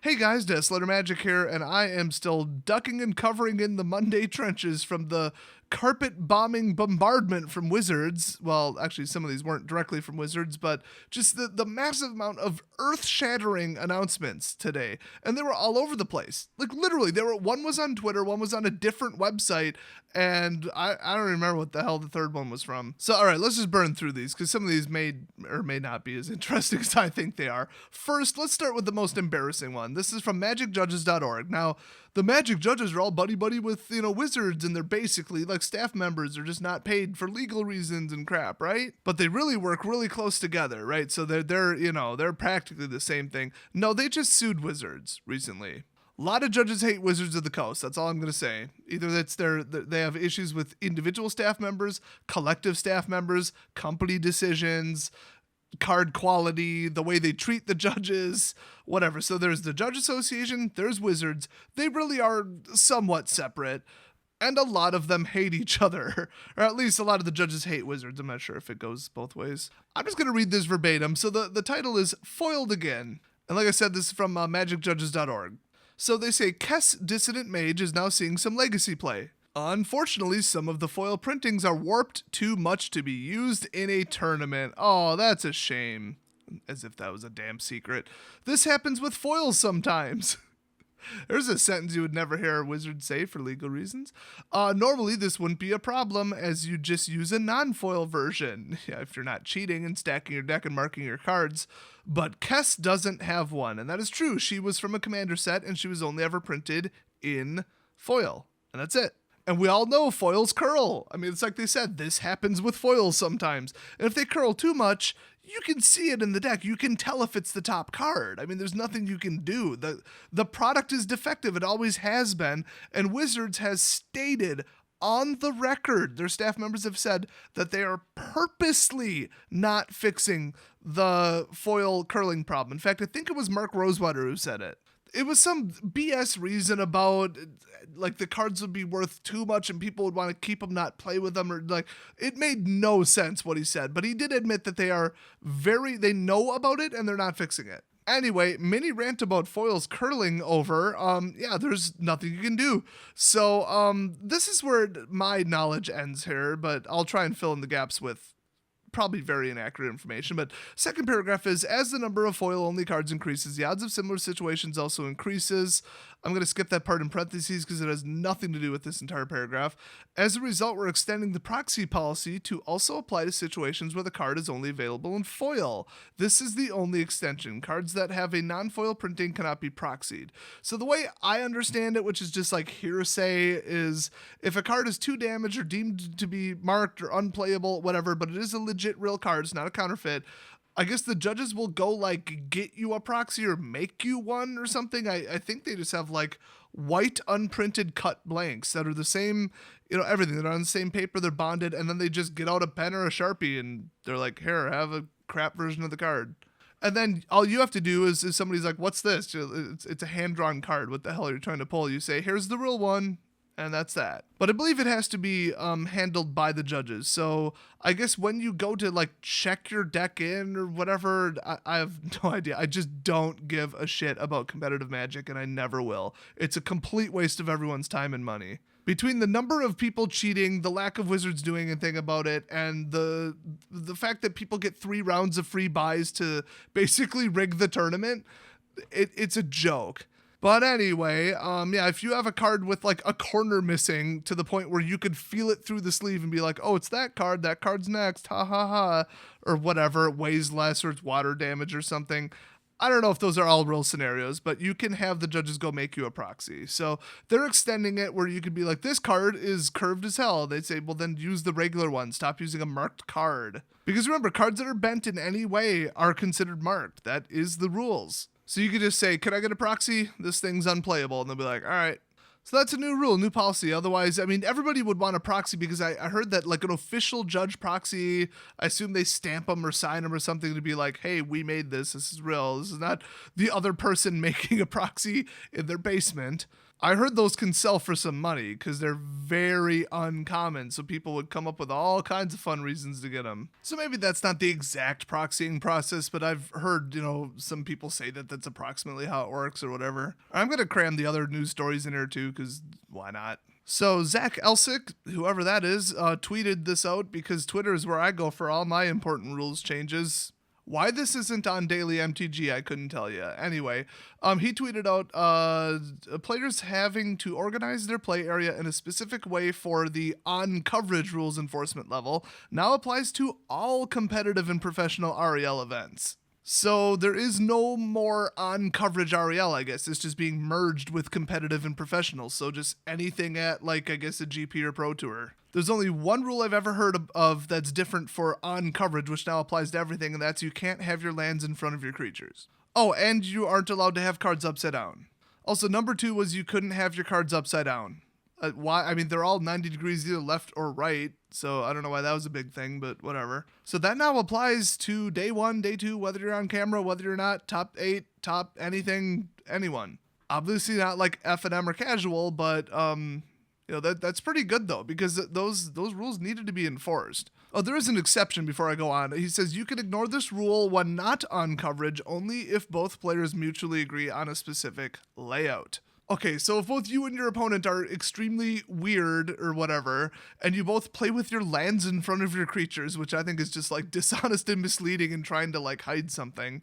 Hey guys, Deathletter Magic here, and I am still ducking and covering in the Monday trenches from the carpet bombing bombardment from Wizards. Well, actually, some of these weren't directly from Wizards, but just the massive amount of earth-shattering announcements today. And they were all over the place. Like, literally, one was on Twitter, one was on a different website, and I don't remember what the hell the third one was from. So, all right, let's just burn through these, because some of these may or may not be as interesting as I think they are. First, let's start with the most embarrassing one. This is from magicjudges.org. Now, the Magic Judges are all buddy-buddy with, Wizards, and they're basically like staff members. They're just not paid for legal reasons and crap, right? But they really work really close together, right? So they're practically the same thing. No, they just sued Wizards recently. A lot of judges hate Wizards of the Coast. That's all I'm going to say. Either that's they have issues with individual staff members, collective staff members, company decisions, card quality, the way they treat the judges, whatever. So there's the Judge Association, there's Wizards. They really are somewhat separate. And a lot of them hate each other. Or at least a lot of the judges hate Wizards. I'm not sure if it goes both ways. I'm just going to read this verbatim. So the title is Foiled Again. And like I said, this is from magicjudges.org. So they say Kess Dissident Mage is now seeing some legacy play. Unfortunately, some of the foil printings are warped too much to be used in a tournament. Oh, that's a shame. As if that was a damn secret. This happens with foils sometimes. There's a sentence you would never hear a wizard say for legal reasons. Normally, this wouldn't be a problem as you just use a non-foil version. Yeah, if you're not cheating and stacking your deck and marking your cards. But Kess doesn't have one, and that is true. She was from a commander set, and she was only ever printed in foil. And that's it. And we all know foils curl. I mean, it's like they said, this happens with foils sometimes. And if they curl too much, you can see it in the deck. You can tell if it's the top card. I mean, there's nothing you can do. The product is defective. It always has been. And Wizards has stated on the record, their staff members have said that they are purposely not fixing the foil curling problem. In fact, I think it was Mark Rosewater who said it. It was some BS reason about like the cards would be worth too much and people would want to keep them, not play with them, or like it made no sense what he said, but he did admit that they know about it and they're not fixing it. Anyway, mini rant about foils curling over. There's nothing you can do. So this is where my knowledge ends here, but I'll try and fill in the gaps with probably very inaccurate information. But second paragraph is, as the number of foil-only cards increases, the odds of similar situations also increases. I'm going to skip that part in parentheses because it has nothing to do with this entire paragraph. As a result, we're extending the proxy policy to also apply to situations where the card is only available in foil. This is the only extension. Cards that have a non-foil printing cannot be proxied. So the way I understand it, which is just like hearsay, is if a card is too damaged or deemed to be marked or unplayable, whatever, but it is a legit real card, it's not a counterfeit, I guess the judges will go like get you a proxy or make you one or something. I think they just have like white unprinted cut blanks that are the same, everything. They're on the same paper, they're bonded, and then they just get out a pen or a Sharpie and they're like, here, have a crap version of the card. And then all you have to do is somebody's like, what's this? It's a hand-drawn card. What the hell are you trying to pull? You say, here's the real one. And that's that. But I believe it has to be handled by the judges. So I guess when you go to like check your deck in or whatever, I have no idea. I just don't give a shit about competitive Magic, and I never will. It's a complete waste of everyone's time and money. Between the number of people cheating, the lack of Wizards doing anything about it, and the fact that people get 3 rounds of free buys to basically rig the tournament, it's a joke. But anyway, if you have a card with like a corner missing to the point where you could feel it through the sleeve and be like, oh, it's that card's next, ha ha ha, or whatever, it weighs less or it's water damage or something. I don't know if those are all real scenarios, but you can have the judges go make you a proxy. So they're extending it where you could be like, this card is curved as hell. They'd say, well, then use the regular one. Stop using a marked card. Because remember, cards that are bent in any way are considered marked. That is the rules. So you could just say, can I get a proxy? This thing's unplayable. And they'll be like, all right. So that's a new rule, new policy. Otherwise, I mean, everybody would want a proxy because I heard that like an official judge proxy, I assume they stamp them or sign them or something to be like, hey, we made this. This is real. This is not the other person making a proxy in their basement. I heard those can sell for some money because they're very uncommon, so people would come up with all kinds of fun reasons to get them. So maybe that's not the exact proxying process, but I've heard, some people say that that's approximately how it works or whatever. I'm going to cram the other news stories in here too, because why not? So Zach Elsick, whoever that is, tweeted this out because Twitter is where I go for all my important rules changes. Why this isn't on Daily MTG, I couldn't tell you. Anyway, he tweeted out players having to organize their play area in a specific way for the on-coverage rules enforcement level now applies to all competitive and professional REL events. So there is no more on-coverage REL, I guess. It's just being merged with competitive and professional. So just anything at, a GP or Pro Tour. There's only one rule I've ever heard of that's different for on-coverage, which now applies to everything, and that's you can't have your lands in front of your creatures. Oh, and you aren't allowed to have cards upside down. Also, number 2 was you couldn't have your cards upside down. Why? I mean, they're all 90 degrees either left or right, so I don't know why that was a big thing, but whatever. So that now applies to day 1, day 2, whether you're on camera, whether you're not, top 8, top anything, anyone. Obviously not like F&M or casual, but that's pretty good though, because those rules needed to be enforced. Oh, there is an exception before I go on. He says you can ignore this rule when not on coverage only if both players mutually agree on a specific layout. Okay, so if both you and your opponent are extremely weird or whatever, and you both play with your lands in front of your creatures, which I think is just dishonest and misleading and trying to hide something,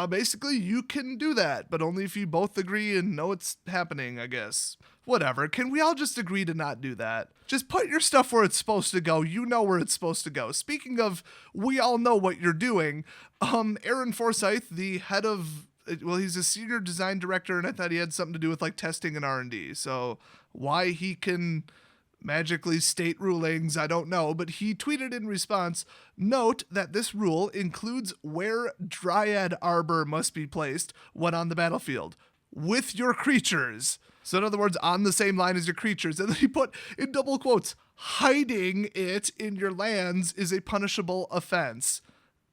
basically you can do that, but only if you both agree and know it's happening, I guess. Whatever, can we all just agree to not do that? Just put your stuff where it's supposed to go. You know where it's supposed to go. Speaking of, we all know what you're doing. Aaron Forsyth, the head of, he's a senior design director, and I thought he had something to do with testing and R&D. So why he can magically state rulings, I don't know, but he tweeted in response, note that this rule includes where Dryad Arbor must be placed when on the battlefield with your creatures. So in other words, on the same line as your creatures. And then he put in double quotes, hiding it in your lands is a punishable offense.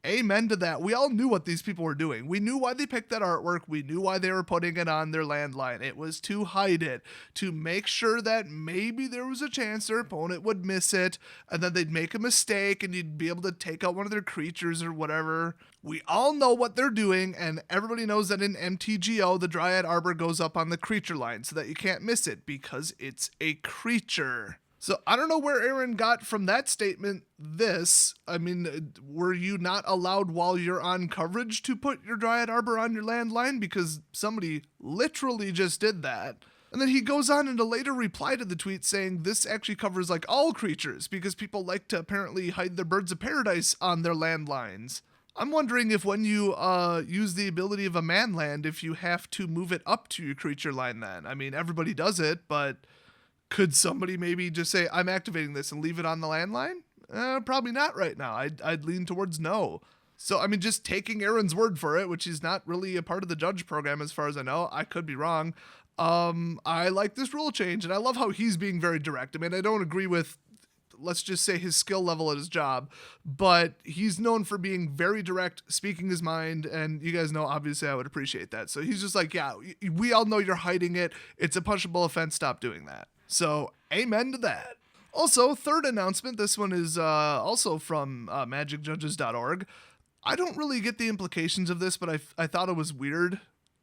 Amen to that. We all knew what these people were doing. We knew why they picked that artwork. We knew why they were putting it on their landline. It was to hide it, to make sure that maybe there was a chance their opponent would miss it, and then they'd make a mistake and you'd be able to take out one of their creatures or whatever. We all know what they're doing, and everybody knows that in MTGO, the Dryad Arbor goes up on the creature line so that you can't miss it because it's a creature. So I don't know where Aaron got from that statement this. I mean, were you not allowed while you're on coverage to put your Dryad Arbor on your landline? Because somebody literally just did that. And then he goes on in a later reply to the tweet saying this actually covers all creatures because people like to apparently hide their birds of paradise on their landlines. I'm wondering if when you use the ability of a man land, if you have to move it up to your creature line then. I mean, everybody does it, but could somebody maybe just say, I'm activating this and leave it on the landline? Probably not right now. I'd lean towards no. So, I mean, just taking Aaron's word for it, which is not really a part of the judge program as far as I know. I could be wrong. I like this rule change, and I love how he's being very direct. I mean, I don't agree with, let's just say, his skill level at his job, but he's known for being very direct, speaking his mind, and you guys know, obviously, I would appreciate that. So he's just yeah, we all know you're hiding it. It's a punishable offense. Stop doing that. So, amen to that. Also, third announcement, this one is also from magiccjudges.org. I don't really get the implications of this, but I thought it was weird.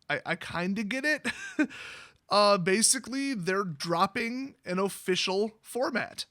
I kind of get it. Basically, they're dropping an official format.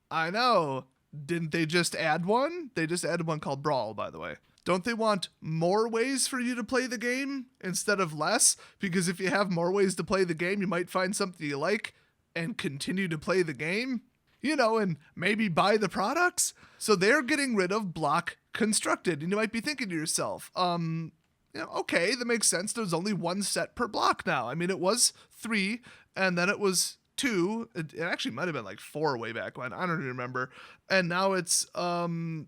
I know. Didn't they just add one? They just added one called Brawl, by the way. Don't they want more ways for you to play the game instead of less? Because if you have more ways to play the game, you might find something you like and continue to play the game, and maybe buy the products. So they're getting rid of block constructed. And you might be thinking to yourself, okay, that makes sense. There's only one set per block now. I mean, it was 3 and then it was 2. It actually might have been 4 way back when. I don't even remember. And now it's 1.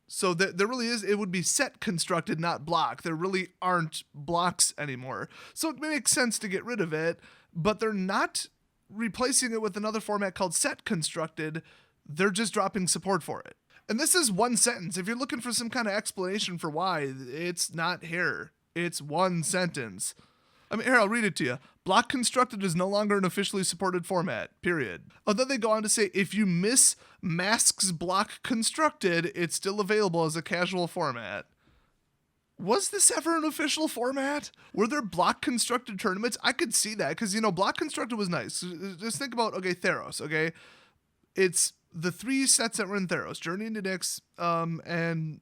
So there really is, it would be set constructed, not block. There really aren't blocks anymore. So it makes sense to get rid of it, but they're not replacing it with another format called set constructed. They're just dropping support for it. And this is one sentence. If you're looking for some kind of explanation for why, it's not here. It's one sentence. I mean, here, I'll read it to you. Block constructed is no longer an officially supported format, period. Although they go on to say, if you miss Masks block constructed, it's still available as a casual format. Was this ever an official format? Were there block constructed tournaments? I could see that because, block constructed was nice. Just think about, okay, Theros, okay? It's the 3 sets that were in Theros, Journey into Nyx, and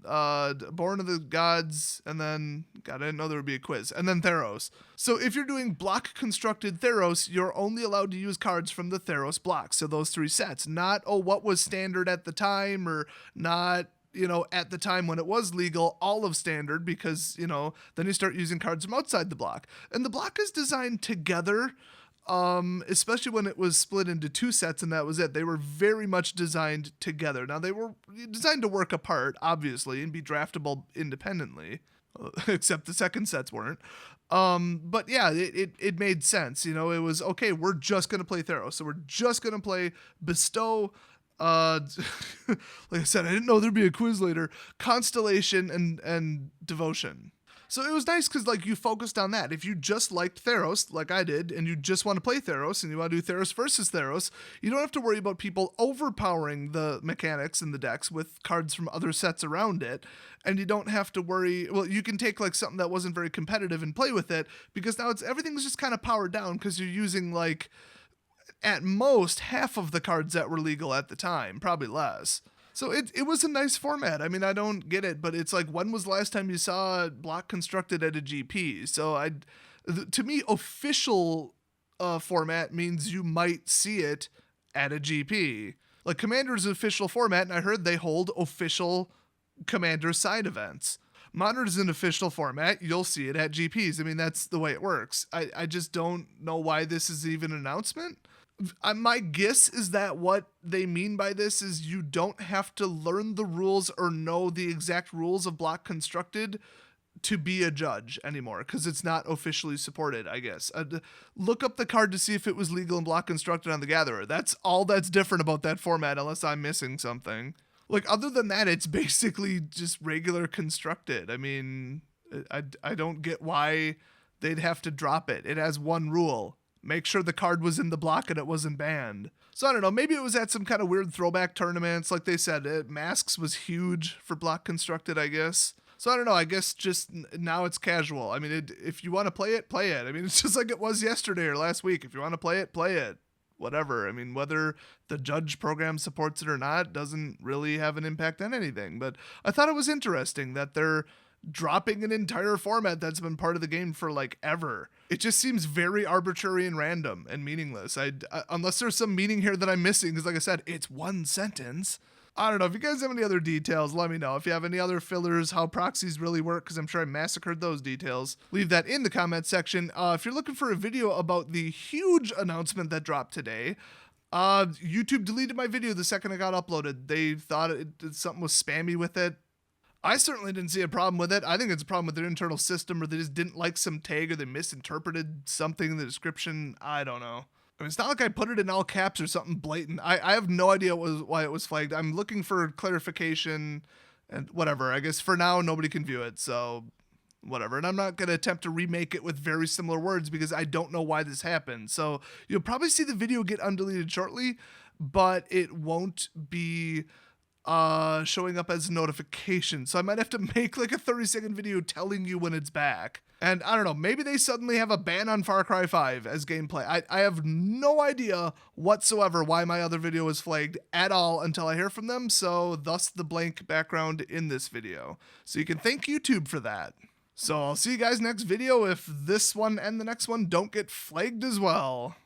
Born of the Gods, and then, God, I didn't know there would be a quiz, and then Theros. So if you're doing block constructed Theros, you're only allowed to use cards from the Theros blocks, so those 3 sets. Not, what was standard at the time, or not, at the time when it was legal, all of standard, because, then you start using cards from outside the block. And the block is designed together, especially when it was split into 2 sets and that was it. They were very much designed together. Now, they were designed to work apart, obviously, and be draftable independently, except the second sets weren't. But yeah, it made sense. It was, okay, we're just going to play Theros, so we're just going to play Bestow, like I said, I didn't know there'd be a quiz later, Constellation and Devotion. So it was nice because, you focused on that. If you just liked Theros, like I did, and you just want to play Theros, and you want to do Theros versus Theros, you don't have to worry about people overpowering the mechanics in the decks with cards from other sets around it. And you don't have to worry, you can take, something that wasn't very competitive and play with it, because now everything's just kind of powered down because you're using, at most half of the cards that were legal at the time, probably less. So it was a nice format. I mean, I don't get it, but it's when was the last time you saw block constructed at a GP? So to me, official format means you might see it at a GP. Commander's official format, and I heard they hold official Commander side events. Modern is an official format. You'll see it at GPs. I mean, that's the way it works. I just don't know why this is even an announcement. My guess is that what they mean by this is you don't have to learn the rules or know the exact rules of block constructed to be a judge anymore, because it's not officially supported, I guess. Look up the card to see if it was legal in block constructed on the Gatherer. That's all that's different about that format, unless I'm missing something. Other than that, it's basically just regular constructed. I mean, I don't get why they'd have to drop it. It has one rule. Make sure the card was in the block and it wasn't banned. So I don't know, maybe it was at some kind of weird throwback tournaments. Like they said, Masks was huge for block constructed, I guess. So I don't know, I guess just now it's casual. I mean, if you want to play it, play it. I mean, it's just like it was yesterday or last week. If you want to play it, play it. Whatever. I mean, whether the judge program supports it or not doesn't really have an impact on anything. But I thought it was interesting that they're dropping an entire format that's been part of the game for ever. It just seems very arbitrary and random and meaningless. Unless there's some meaning here that I'm missing, because like I said, it's one sentence. I don't know. If you guys have any other details, let me know. If you have any other fillers, how proxies really work, because I'm sure I massacred those details, leave that in the comment section. If you're looking for a video about the huge announcement that dropped today, YouTube deleted my video the second it got uploaded. They thought something was spammy with it. I certainly didn't see a problem with it. I think it's a problem with their internal system, or they just didn't like some tag, or they misinterpreted something in the description. I don't know. I mean, it's not like I put it in all caps or something blatant. I have no idea why it was flagged. I'm looking for clarification and whatever. I guess for now, nobody can view it, so whatever. And I'm not going to attempt to remake it with very similar words because I don't know why this happened. So you'll probably see the video get undeleted shortly, but it won't be showing up as a notification. So I might have to make a 30-second video telling you when it's back. And I don't know, maybe they suddenly have a ban on Far Cry 5 as gameplay. I have no idea whatsoever why my other video was flagged at all until I hear from them. So thus the blank background in this video. So you can thank YouTube for that. So I'll see you guys next video if this one and the next one don't get flagged as well.